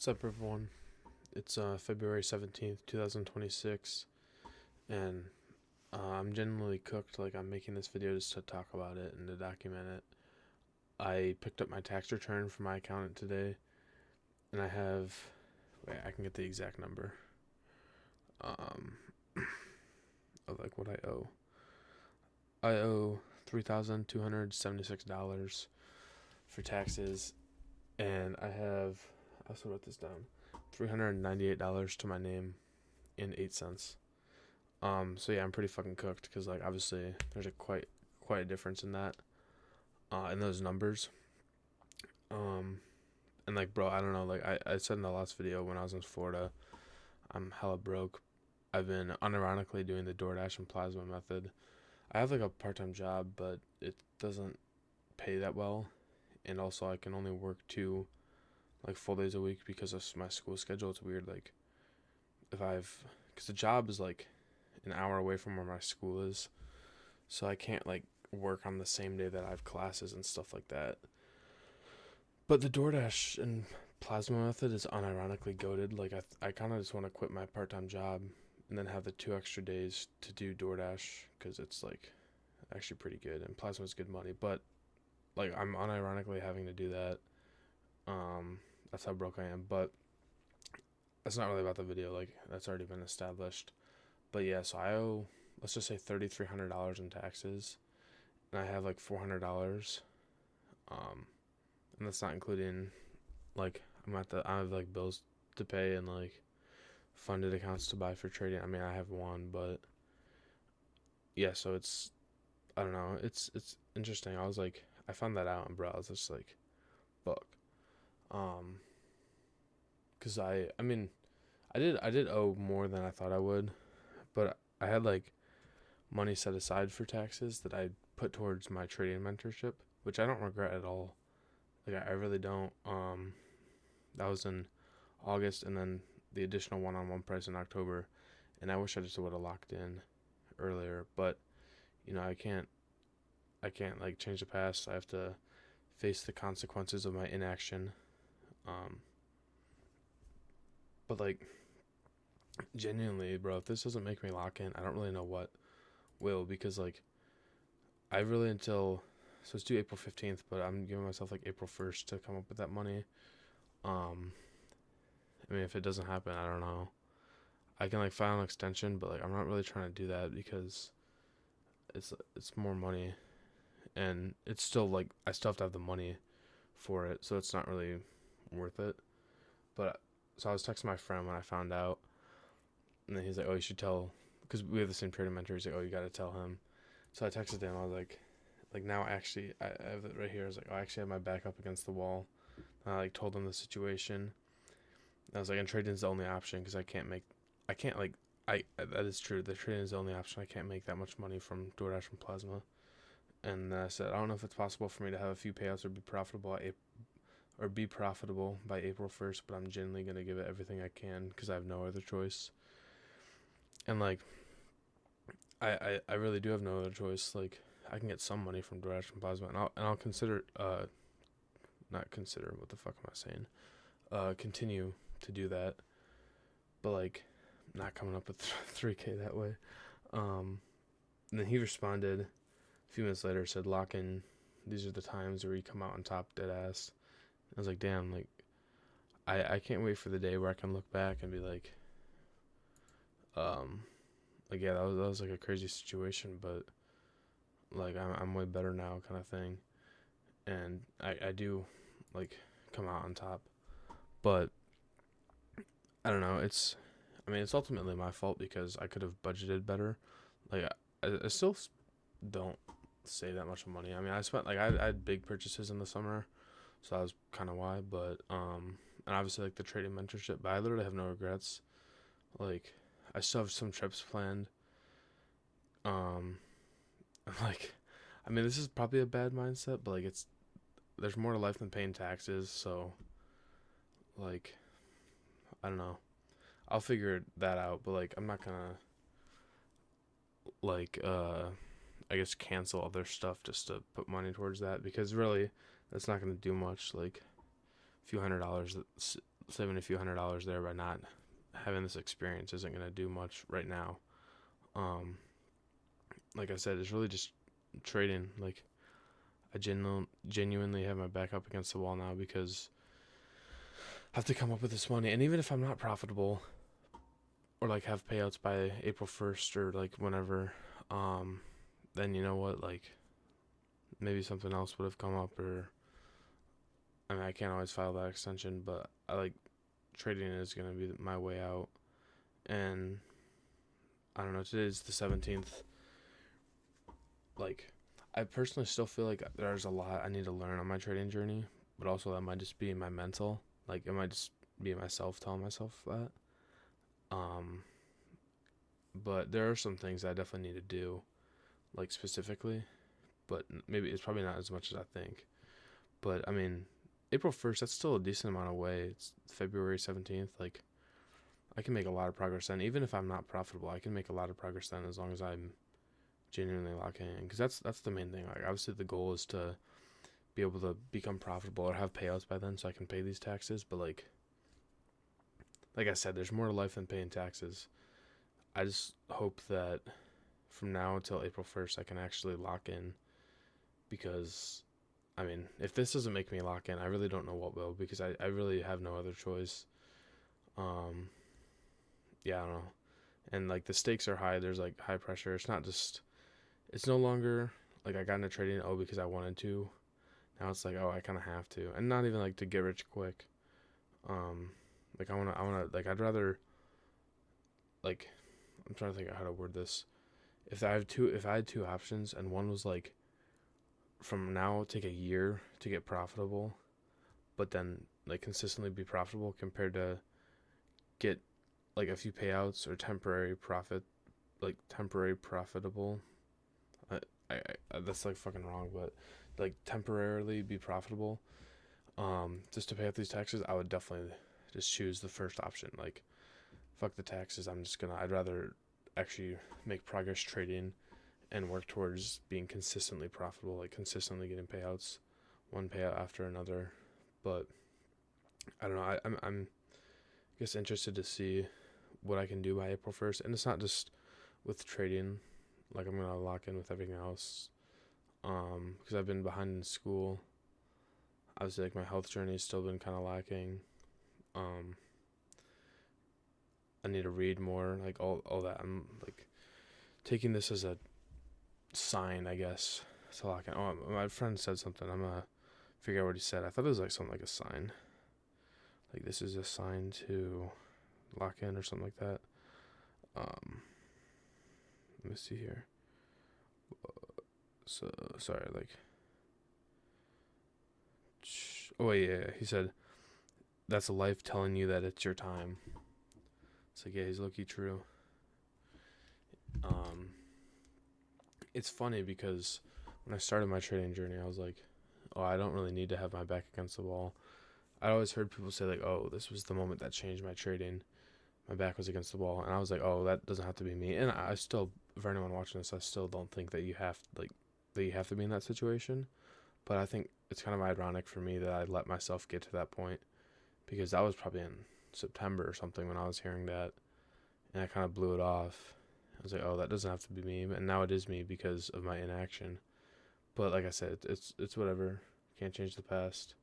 What's up, everyone? It's February 17th, 2026, and I'm genuinely cooked. Like, I'm making this video just to talk about it and to document it. I picked up my tax return from my accountant today, and I have. Wait, I can get the exact number. Um, of like what I owe. I owe $3,276 for taxes, and I have. I also wrote this down. $398 to my name and 8 cents. So yeah, I'm pretty fucking cooked because like obviously there's a quite a difference in that, in those numbers. Um, and like bro, I don't know. Like I said in the last video when I was in Florida, I'm hella broke. I've been unironically doing the DoorDash and Plasma method. I have like a part-time job, but it doesn't pay that well, and also I can only work two like full days a week because of my school schedule. It's weird. Like if I've, because the job is like an hour away from where my school is, so I can't like work on the same day that I have classes and stuff like that. But the DoorDash and Plasma method is unironically goaded. Like I kind of just want to quit my part-time job and then have the 2 extra days to do DoorDash because it's like actually pretty good and Plasma is good money. But like I'm unironically having to do that. That's how broke I am. But that's not really about the video. Like that's already been established. But yeah, so I owe, let's just say $3,300 in taxes, and I have like $400. Um, and that's not including like I have like bills to pay and like funded accounts to buy for trading. I mean, I have one, but yeah, so it's, I don't know, it's interesting. I found that out, and bro, I was just like, fuck, um, cause I mean, I did owe more than I thought I would, but I had like money set aside for taxes that I put towards my trading mentorship, which I don't regret at all. Like I really don't. That was in August, and then the additional one-on-one price in October, and I wish I just would have locked in earlier. But I can't like change the past. I have to face the consequences of my inaction. Um, but like genuinely, bro, if this doesn't make me lock in, I don't really know what will, because like I really until so it's due April 15th, but I'm giving myself like April 1st to come up with that money. Um, I mean, if it doesn't happen, I don't know. I can like file an extension, but like I'm not really trying to do that because it's more money, and it's still like I still have to have the money for it, so it's not really worth it. But so I was texting my friend when I found out, and then he's like, "Oh, you should tell," because we have the same trading mentor. He's like, "Oh, you got to tell him." So I texted him. I was like now actually I have it right here. I was like, "Oh, I actually have my back up against the wall." And I like told him the situation. I was like, "And trading is the only option because I can't like I that is true. The trading is the only option. I can't make that much money from DoorDash and Plasma." And I said, "I don't know if it's possible for me to have a few payouts or be profitable by April 1st, but I'm genuinely gonna give it everything I can because I have no other choice." And like I really do have no other choice. Like I can get some money from DoorDash and Plasma, and I'll consider not consider, what the fuck am I saying? Continue to do that, but like not coming up with 3K that way. Um, and then he responded a few minutes later, said, "Lock in. These are the times where you come out on top, dead ass." I was like, damn, like I can't wait for the day where I can look back and be um, like yeah, that was like a crazy situation, but like I'm way better now, kind of thing, and I do like come out on top, but I don't know. I mean, it's ultimately my fault because I could have budgeted better. Like I still don't save that much money. I mean, I spent like I had big purchases in the summer, so that was kind of why. But and obviously like the trading mentorship, but I literally have no regrets. Like I still have some trips planned. Um, like I mean, this is probably a bad mindset, but like there's more to life than paying taxes. So like I don't know. I'll figure that out, but like I'm not gonna like I guess cancel other stuff just to put money towards that because really that's not gonna do much. Like a few $100 saving a few $100s there by not having this experience isn't going to do much right now. Like I said, it's really just trading. Like, I genuinely have my back up against the wall now because I have to come up with this money. And even if I'm not profitable or like have payouts by April 1st or like whenever, then you know what, like maybe something else would have come up. Or I mean, I can't always file that extension, but I like trading is going to be my way out. And I don't know, today's the 17th. Like, I personally still feel like there's a lot I need to learn on my trading journey, but also that might just be my mental. Like, it might just be myself telling myself that. But there are some things I definitely need to do, like specifically, but maybe it's probably not as much as I think. But I mean, April 1st, that's still a decent amount away. It's February 17th. Like, I can make a lot of progress then. Even if I'm not profitable, I can make a lot of progress then as long as I'm genuinely locking in. Because that's the main thing. Like, obviously, the goal is to be able to become profitable or have payouts by then so I can pay these taxes. But, like I said, there's more to life than paying taxes. I just hope that from now until April 1st, I can actually lock in. Because, I mean, if this doesn't make me lock in, I really don't know what will, because I really have no other choice. Yeah, I don't know. And, like, the stakes are high. There's, like, high pressure. It's no longer, like, I got into trading, because I wanted to. Now it's like, I kind of have to. And not even, like, to get rich quick. Like, I want to, like, I'd rather, like, I'm trying to think of how to word this. If I had two options, and one was, like, from now take a year to get profitable, but then, like, consistently be profitable compared to get, like, a few payouts or temporary profitable. I that's, like, fucking wrong, but, like, temporarily be profitable, just to pay off these taxes, I would definitely just choose the first option. Like, fuck the taxes. I'd rather actually make progress trading and work towards being consistently profitable, like consistently getting payouts, one payout after another. But I don't know. I'm I guess interested to see what I can do by April 1st, and it's not just with trading. Like, I'm gonna lock in with everything else, because I've been behind in school. Obviously, like, my health journey has still been kind of lacking. I need to read more, like, all that. I'm, like, taking this as a sign, I guess, to lock in. Oh, my friend said something. I'm gonna figure out what he said. I thought it was, like, something like a sign. Like, this is a sign to lock in or something like that. Let me see here. So, sorry, like... Oh, yeah. He said, that's life telling you that it's your time. It's like, yeah, he's low-key true. It's funny because when I started my trading journey, I was like, I don't really need to have my back against the wall. I always heard people say, like, this was the moment that changed my trading. My back was against the wall. And I was like, that doesn't have to be me. And I still, for anyone watching this, I still don't think that you have to be in that situation. But I think it's kind of ironic for me that I let myself get to that point, because that was probably in September or something when I was hearing that, and I kind of blew it off. I was like, that doesn't have to be me, and now it is me because of my inaction. But like I said, it's whatever. Can't change the past.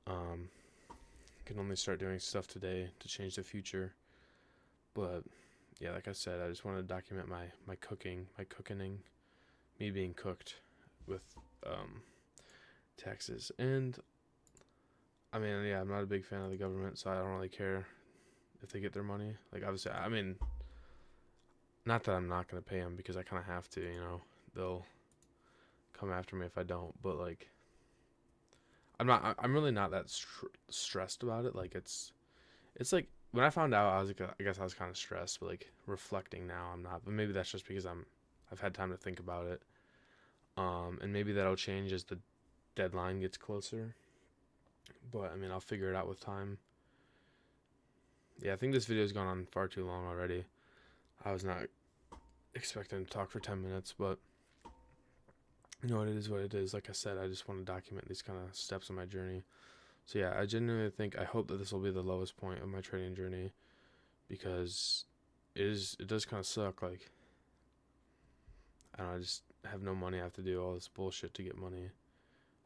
Can only start doing stuff today to change the future. But yeah, like I said, I just want to document my cooking, me being cooked with taxes. And I mean, yeah, I'm not a big fan of the government, so I don't really care if they get their money. Like, obviously, I mean, not that I'm not going to pay them, because I kind of have to, they'll come after me if I don't. But, like, I'm really not that stressed about it. Like, it's like, when I found out, I guess I was kind of stressed, but, like, reflecting now, I'm not. But maybe that's just because I've had time to think about it. And maybe that'll change as the deadline gets closer. But, I mean, I'll figure it out with time. Yeah, I think this video's gone on far too long already. I was not expecting to talk for 10 minutes, but it is what it is. Like I said, I just want to document these kind of steps in my journey So yeah, I genuinely think I hope that this will be the lowest point of my trading journey, because it does kind of suck. Like, I don't know, I just have no money. I have to do all this bullshit to get money.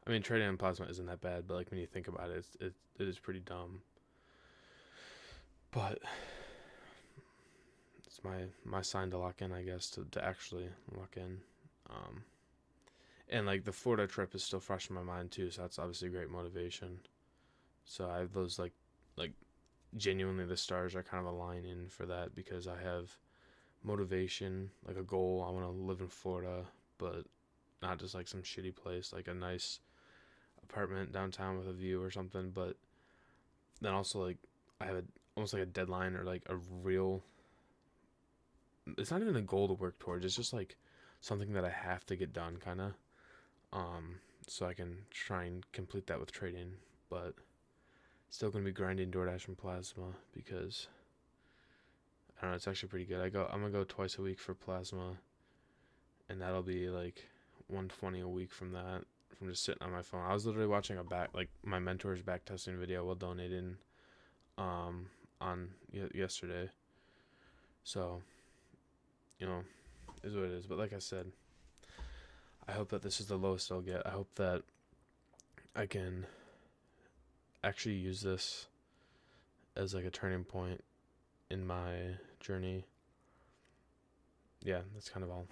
I mean, trading in plasma isn't that bad, but like when you think about it, it is pretty dumb. But it's my sign to lock in, I guess, to actually lock in. Um, and like the Florida trip is still fresh in my mind too, so that's obviously great motivation. So I have those like genuinely the stars are kind of aligning for that, because I have motivation, like a goal. I want to live in Florida, but not just like some shitty place, like a nice apartment downtown with a view or something. But then also like I have almost like a deadline, or like a real. It's not even a goal to work towards. It's just like something that I have to get done, kind of. Um, so I can try and complete that with trading, but still gonna be grinding DoorDash and Plasma, because I don't know, it's actually pretty good. I'm gonna go twice a week for Plasma, and that'll be like 120 a week from that, from just sitting on my phone. I was literally watching my mentor's back testing video while donating on yesterday. So, is what it is. But like I said, I hope that this is the lowest I'll get. I hope that I can actually use this as like a turning point in my journey. Yeah, that's kind of all.